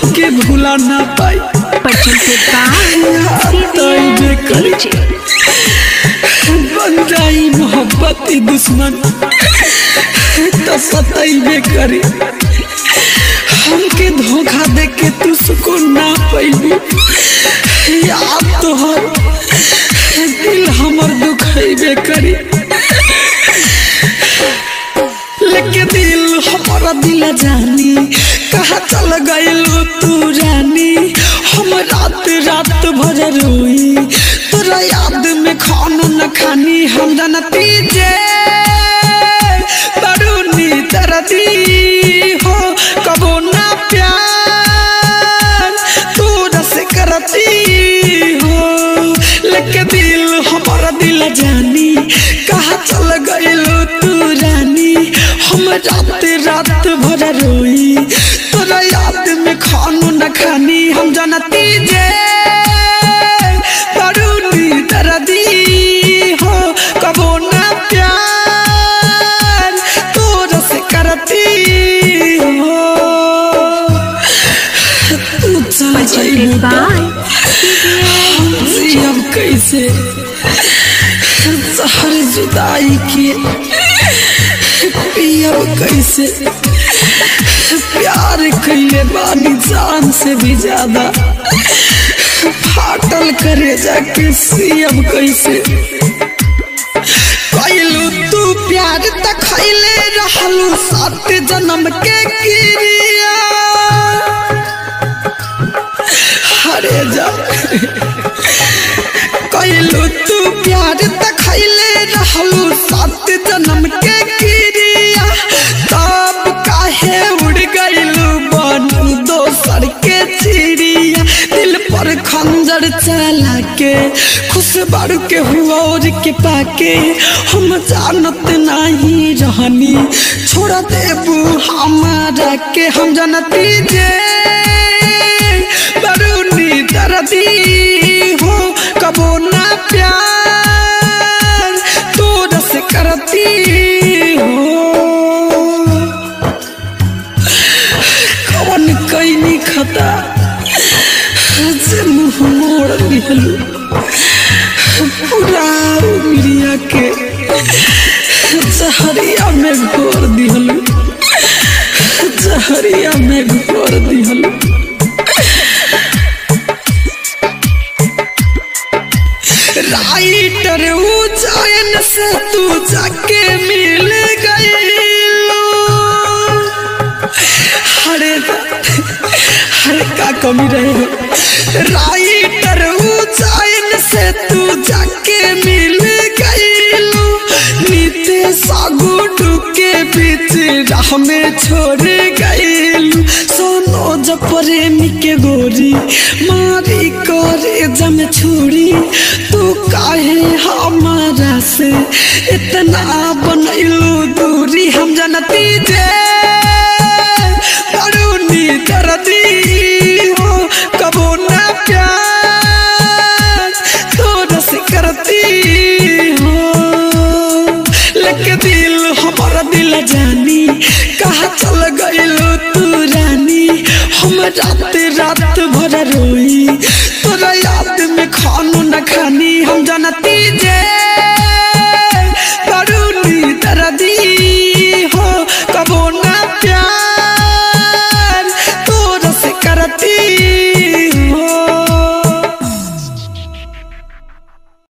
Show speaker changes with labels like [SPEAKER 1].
[SPEAKER 1] तोहके भूला ना पाई बन जाई मोहब्बत दुश्मन तो सताइबे करी। हमके धोखा दे के तू सुकून ना पैबी याद तोहर दिल हमर दुखैबे करी। लेके दिल हमारा दिल जानी कहाँ चल गइलू तू रानी। हम रात रात भर रोई तोरा याद में खाना न खानी। हम जानती जे बरूनी दर्दी हो कबो ना प्यार तोरा से करती हो। लेके दिल हमारा दिल जानी कहाँ चल गइलू तू रानी। हम रात रात भर रोई तोरा याद में खानो न खानी। हम जानती जे बरूनी दर्दी हो कबो ना प्यार तोरा से करती हो। तू चल जाइबू हम कैसे शहर जुदाई के पियब कैसे। प्यार कैले बानी जान से भी ज्यादा फाटल करे जाके सियब कैसे। कैलू तू प्यार त खैले रहलू 7 जन्म के क्रिया। हरे जा कैलू तू प्यार त खैले रहलू 7 जन्म के क्रिया। तब काहे उड़ गइलू बन दोसर के चिड़िया। दिल पर खंजर चला के खुश बारू के हुआ और के पाके। हम जानत नहीं रहनी छोड़ देबू हमारा के। हम जानती जे बरूनी दर्दी हो कबो ना प्यार तोरा से करती हो। कवन कैनी खता से मुँह मोड़ दिहलू पूरा उमिरिया के जहरिया में घोर दिहलू जहरिया में घोर दिहलू। राइटर उजायन से तू जाके मिल गइलू। हरे का कमी रहे। राइटर उजायन से तू जाके मिल गइलू। नीतीश गुड्डू के बीच राह में छोड़ गइलू। सोनोज प्रेमी के गोरी मारी करे जम छुरी। तू काहे हमारा से इतना बनैलू दूरी। हम जानती जे